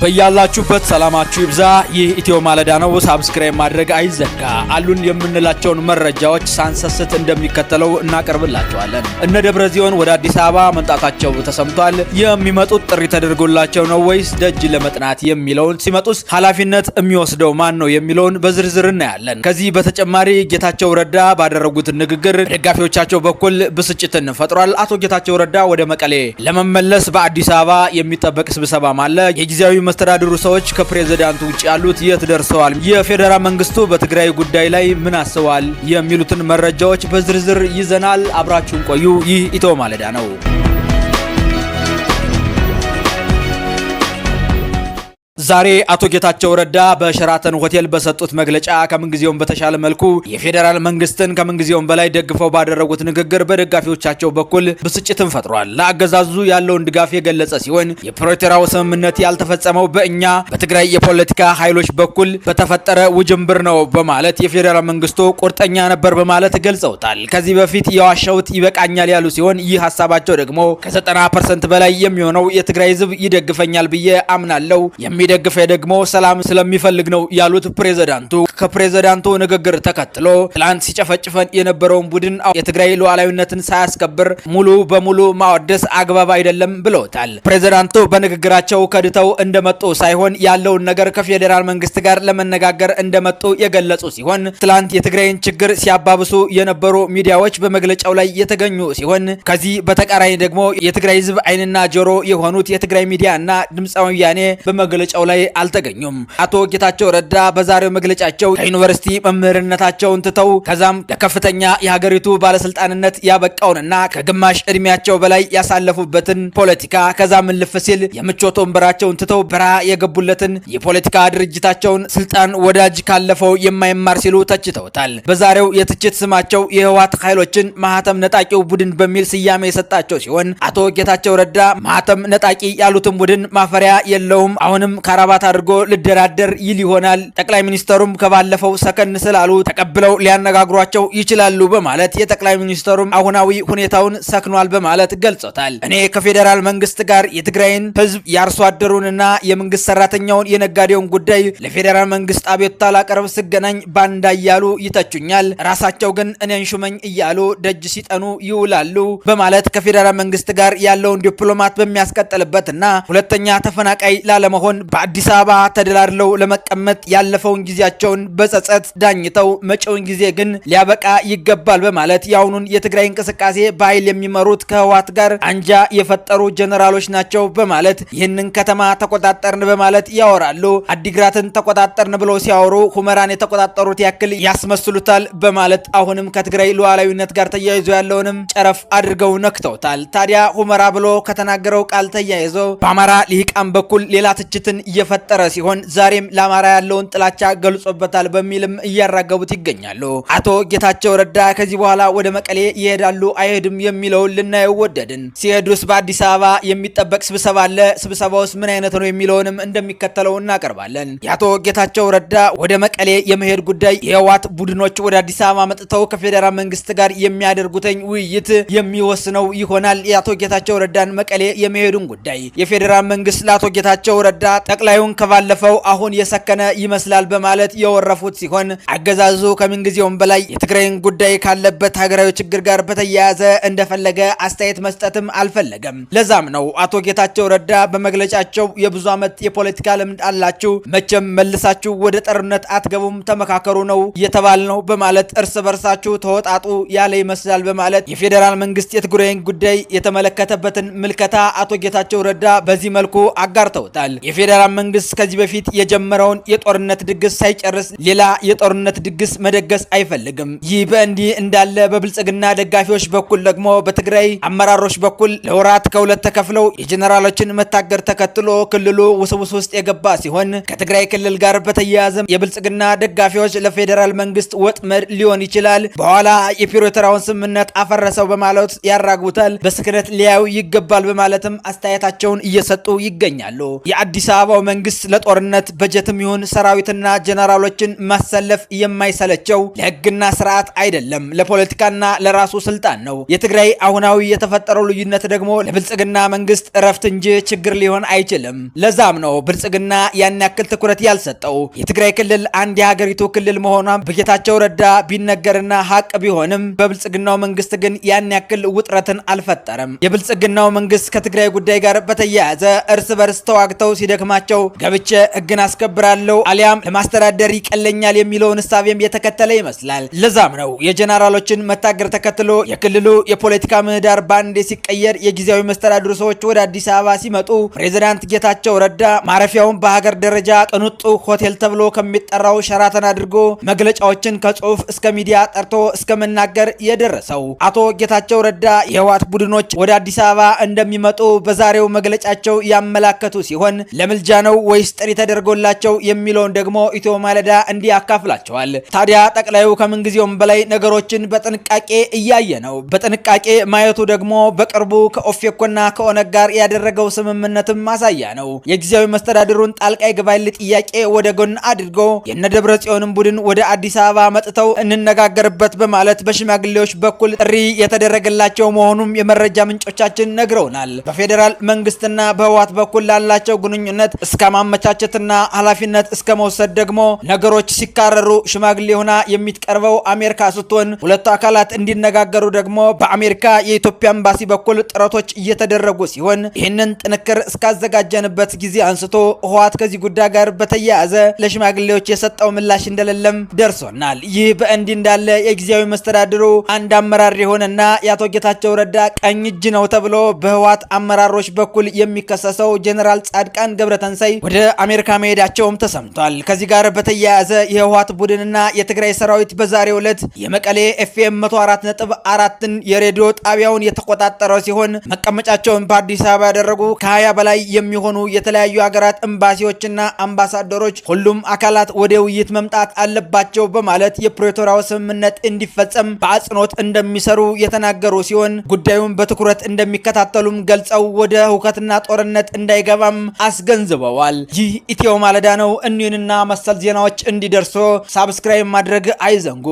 በያላችሁበት ሰላማችሁ ይብዛ። ይህ ኢትዮ ማለዳ ነው። ሰብስክራይብ ማድረግ አይዘጋ። አሉን የምንላቸውን መረጃዎች ሳንሰስት እንደሚከተለው እናቀርብላችኋለን። እነ ደብረጽዮን ወደ አዲስ አበባ መምጣታቸው ተሰምቷል። የሚመጡት ጥሪ ተደርጎላቸው ነው ወይስ ደጅ ለመጥናት የሚለውን፣ ሲመጡስ ኃላፊነት የሚወስደው ማን ነው የሚለውን በዝርዝር እናያለን። ከዚህ በተጨማሪ ጌታቸው ረዳ ባደረጉት ንግግር ደጋፊዎቻቸው በኩል ብስጭትን ፈጥሯል። አቶ ጌታቸው ረዳ ወደ መቀሌ ለመመለስ በአዲስ አበባ የሚጠበቅ ስብሰባ አለ። የጊዜያዊ መስተዳድሩ ሰዎች ከፕሬዝዳንቱ ውጭ ያሉት የት ደርሰዋል? የፌደራል መንግስቱ በትግራይ ጉዳይ ላይ ምን አስቧል? የሚሉትን መረጃዎች በዝርዝር ይዘናል። አብራችሁን ቆዩ። ይህ ኢትዮ ማለዳ ነው። ዛሬ አቶ ጌታቸው ረዳ በሸራተን ሆቴል በሰጡት መግለጫ ከምንጊዜውም በተሻለ መልኩ የፌደራል መንግስትን ከምንጊዜውም በላይ ደግፈው ባደረጉት ንግግር በደጋፊዎቻቸው በኩል ብስጭትን ፈጥሯል። ለአገዛዙ ያለውን ድጋፍ የገለጸ ሲሆን የፕሪቶሪያው ስምምነት ያልተፈጸመው በእኛ በትግራይ የፖለቲካ ኃይሎች በኩል በተፈጠረ ውጅንብር ነው በማለት የፌደራል መንግስቱ ቁርጠኛ ነበር በማለት ገልጸውታል። ከዚህ በፊት የዋሸሁት ይበቃኛል ያሉ ሲሆን ይህ ሀሳባቸው ደግሞ ከ90% በላይ የሚሆነው የትግራይ ህዝብ ይደግፈኛል ብዬ አምናለሁ ደግፈ ደግሞ ሰላም ስለሚፈልግ ነው ያሉት ፕሬዝዳንቱ ከፕሬዝዳንቱ ንግግር ተከትሎ ትላንት ሲጨፈጭፈን የነበረውን ቡድን የትግራይ ሉዓላዊነትን ሳያስከብር ሙሉ በሙሉ ማወደስ አግባብ አይደለም ብለውታል። ፕሬዝዳንቱ በንግግራቸው ከድተው እንደመጡ ሳይሆን ያለውን ነገር ከፌደራል መንግስት ጋር ለመነጋገር እንደመጡ የገለጹ ሲሆን ትላንት የትግራይን ችግር ሲያባብሱ የነበሩ ሚዲያዎች በመግለጫው ላይ የተገኙ ሲሆን ከዚህ በተቃራኒ ደግሞ የትግራይ ህዝብ አይንና ጆሮ የሆኑት የትግራይ ሚዲያ እና ድምጻዊ ወያኔ በመግለጫው ላይ አልተገኙም። አቶ ጌታቸው ረዳ በዛሬው መግለጫቸው ከዩኒቨርሲቲ መምህርነታቸውን ትተው ከዛም ለከፍተኛ የሀገሪቱ ባለስልጣንነት ያበቃውንና ከግማሽ እድሜያቸው በላይ ያሳለፉበትን ፖለቲካ ከዛም ልፍ ሲል የምቾት ወንበራቸውን ትተው በረሃ የገቡለትን የፖለቲካ ድርጅታቸውን ስልጣን ወዳጅ ካለፈው የማይማር ሲሉ ተችተውታል። በዛሬው የትችት ስማቸው የህወሓት ኃይሎችን ማህተም ነጣቂው ቡድን በሚል ስያሜ የሰጣቸው ሲሆን አቶ ጌታቸው ረዳ ማህተም ነጣቂ ያሉትን ቡድን ማፈሪያ የለውም፣ አሁንም ካራባት አድርጎ ልደራደር ይል ይሆናል። ጠቅላይ ሚኒስተሩም ከባለፈው ሰከን ስላሉ ተቀብለው ሊያነጋግሯቸው ይችላሉ በማለት የጠቅላይ ሚኒስተሩም አሁናዊ ሁኔታውን ሰክኗል በማለት ገልጾታል። እኔ ከፌደራል መንግስት ጋር የትግራይን ህዝብ ያርሶ አደሩንና የመንግስት ሰራተኛውን የነጋዴውን ጉዳይ ለፌደራል መንግስት አቤቱታ ላቀርብ ስገናኝ ባንዳ እያሉ ይተቹኛል። ራሳቸው ግን እኔን ሹመኝ እያሉ ደጅ ሲጠኑ ይውላሉ በማለት ከፌደራል መንግስት ጋር ያለውን ዲፕሎማት በሚያስቀጥልበትና ሁለተኛ ተፈናቃይ ላለመሆን በአዲስ አበባ ተደላድለው ለመቀመጥ ያለፈውን ጊዜያቸውን በጸጸት ዳኝተው መጪውን ጊዜ ግን ሊያበቃ ይገባል በማለት ያውኑን የትግራይ እንቅስቃሴ በኃይል የሚመሩት ከህወሓት ጋር አንጃ የፈጠሩ ጀነራሎች ናቸው በማለት ይህንን ከተማ ተቆጣጠርን በማለት ያወራሉ። አዲግራትን ተቆጣጠርን ብለው ሲያወሩ ሁመራን የተቆጣጠሩት ያክል ያስመስሉታል በማለት አሁንም ከትግራይ ሉዓላዊነት ጋር ተያይዞ ያለውንም ጨረፍ አድርገው ነክተውታል። ታዲያ ሁመራ ብሎ ከተናገረው ቃል ተያይዞ በአማራ ልሂቃን በኩል ሌላ ትችትን እየፈጠረ ሲሆን ዛሬም ለአማራ ያለውን ጥላቻ ገልጾበታል በሚልም እያራገቡት ይገኛሉ። አቶ ጌታቸው ረዳ ከዚህ በኋላ ወደ መቀሌ ይሄዳሉ አይሄድም የሚለውን ልናየው ወደድን። ሲሄዱስ በአዲስ አበባ የሚጠበቅ ስብሰባ አለ። ስብሰባውስ ምን አይነት ነው የሚለውንም እንደሚከተለው እናቀርባለን። የአቶ ጌታቸው ረዳ ወደ መቀሌ የመሄድ ጉዳይ የህወሓት ቡድኖች ወደ አዲስ አበባ መጥተው ከፌደራል መንግስት ጋር የሚያደርጉትን ውይይት የሚወስነው ይሆናል። የአቶ ጌታቸው ረዳን መቀሌ የመሄዱን ጉዳይ የፌደራል መንግስት ለአቶ ጌታቸው ረዳ ጠቅላዩን ከባለፈው አሁን የሰከነ ይመስላል በማለት የወረፉት ሲሆን አገዛዙ ከምንጊዜውም በላይ የትግራይን ጉዳይ ካለበት ሀገራዊ ችግር ጋር በተያያዘ እንደፈለገ አስተያየት መስጠትም አልፈለገም። ለዛም ነው አቶ ጌታቸው ረዳ በመግለጫቸው የብዙ ዓመት የፖለቲካ ልምድ አላችሁ፣ መቼም መልሳችሁ ወደ ጦርነት አትገቡም፣ ተመካከሩ ነው የተባል ነው በማለት እርስ በርሳችሁ ተወጣጡ ያለ ይመስላል በማለት የፌደራል መንግስት የትግራይን ጉዳይ የተመለከተበትን ምልከታ አቶ ጌታቸው ረዳ በዚህ መልኩ አጋርተውታል። የፌደራል መንግስት ከዚህ በፊት የጀመረውን የጦርነት ድግስ ሳይጨርስ ሌላ የጦርነት ድግስ መደገስ አይፈልግም። ይህ በእንዲህ እንዳለ በብልጽግና ደጋፊዎች በኩል ደግሞ በትግራይ አመራሮች በኩል ለወራት ከሁለት ተከፍለው የጀነራሎችን መታገር ተከትሎ ክልሉ ውስብስብ ውስጥ የገባ ሲሆን ከትግራይ ክልል ጋር በተያያዘ የብልጽግና ደጋፊዎች ለፌደራል መንግስት ወጥመድ ሊሆን ይችላል፣ በኋላ የፕሪቶሪያውን ስምምነት አፈረሰው በማለት ያራግቡታል፣ በስክነት ሊያዩ ይገባል በማለትም አስተያየታቸውን እየሰጡ ይገኛሉ። የአዲስ አበባው መንግስት ለጦርነት በጀትም ይሁን ሰራዊትና ጀነራሎችን ማሰለፍ የማይሰለቸው ለህግና ስርዓት አይደለም፣ ለፖለቲካና ለራሱ ስልጣን ነው። የትግራይ አሁናዊ የተፈጠረው ልዩነት ደግሞ ለብልጽግና መንግስት እረፍት እንጂ ችግር ሊሆን አይችልም። ለዛም ነው ብልጽግና ያን ያክል ትኩረት ያልሰጠው። የትግራይ ክልል አንድ የሀገሪቱ ክልል መሆኗ በጌታቸው ረዳ ቢነገርና ሀቅ ቢሆንም በብልጽግናው መንግስት ግን ያን ያክል ውጥረትን አልፈጠረም። የብልጽግናው መንግስት ከትግራይ ጉዳይ ጋር በተያያዘ እርስ በርስ ተዋግተው ሲደክማቸው ገብቼ ህግን አስከብራለሁ አሊያም ለማስተዳደር ይቀለኛል የሚለውን እሳቤም የተከተለ ይመስላል። ለዛም ነው የጀነራሎችን መታገር ተከትሎ የክልሉ የፖለቲካ ምህዳር ባንዴ ሲቀየር የጊዜያዊ መስተዳድሩ ሰዎች ወደ አዲስ አበባ ሲመጡ ፕሬዝዳንት ጌታቸው ረዳ ማረፊያውን በሀገር ደረጃ ቅንጡ ሆቴል ተብሎ ከሚጠራው ሸራተን አድርጎ መግለጫዎችን ከጽሁፍ እስከ ሚዲያ ጠርቶ እስከ መናገር የደረሰው። አቶ ጌታቸው ረዳ የህወሓት ቡድኖች ወደ አዲስ አበባ እንደሚመጡ በዛሬው መግለጫቸው ያመላከቱ ሲሆን ለምልጃ ነው ወይስ ጥሪ ተደርጎላቸው የሚለውን ደግሞ ኢትዮ ማለዳ እንዲህ ያካፍላቸዋል። ታዲያ ጠቅላዩ ከምንጊዜውም በላይ ነገሮችን በጥንቃቄ እያየ ነው። በጥንቃቄ ማየቱ ደግሞ በቅርቡ ከኦፌኮና ከኦነግ ጋር ያደረገው ስምምነትም ማሳያ ነው። የጊዜያዊ መስተዳድሩን ጣልቃ ይግባል ጥያቄ ወደ ጎን አድርጎ የነደብረ ጽዮንን ቡድን ወደ አዲስ አበባ መጥተው እንነጋገርበት በማለት በሽማግሌዎች በኩል ጥሪ የተደረገላቸው መሆኑም የመረጃ ምንጮቻችን ነግረውናል። በፌዴራል መንግስትና በህወሓት በኩል ላላቸው ግንኙነት እስከ ማመቻቸትና ኃላፊነት እስከ መውሰድ ደግሞ ነገሮች ሲካረሩ ሽማግሌ ሆና የሚትቀርበው አሜሪካ ስትሆን ሁለቱ አካላት እንዲነጋገሩ ደግሞ በአሜሪካ የኢትዮጵያ ኤምባሲ በኩል ጥረቶች እየተደረጉ ሲሆን ይህንን ጥንክር እስካዘጋጀንበት ጊዜ አንስቶ ህወሓት ከዚህ ጉዳይ ጋር በተያያዘ ለሽማግሌዎች የሰጠው ምላሽ እንደሌለም ደርሶናል። ይህ በእንዲህ እንዳለ የጊዜያዊ መስተዳድሩ አንድ አመራር የሆነና የአቶ ጌታቸው ረዳ ቀኝ እጅ ነው ተብሎ በህወሓት አመራሮች በኩል የሚከሰሰው ጀነራል ጻድቃን ገብረተንሳይ ወደ አሜሪካ መሄዳቸውም ተሰምቷል። ከዚህ ጋር በተያያዘ የህወሓት ቡድንና የትግራይ ሰራዊት በዛሬው ዕለት የመቀሌ ኤፍኤም 104.4ን የሬዲዮ ጣቢያውን የተቆጣጠረው ሲሆን መቀመጫቸውን በአዲስ አበባ ያደረጉ ከ20 በላይ የሚሆኑ የተለያዩ ሀገራት ኤምባሲዎችና አምባሳደሮች ሁሉም አካላት ወደ ውይይት መምጣት አለባቸው በማለት የፕሪቶሪያው ስምምነት እንዲፈጸም በአጽንኦት እንደሚሰሩ የተናገሩ ሲሆን ጉዳዩን በትኩረት እንደሚከታተሉም ገልጸው ወደ ሁከትና ጦርነት እንዳይገባም አስገንዝበዋል። ይህ ኢትዮ ማለዳ ነው። እኒህንና መሰል ዜናዎች እንዲደርሱ ሳብስክራይብ ማድረግ አይዘንጉ።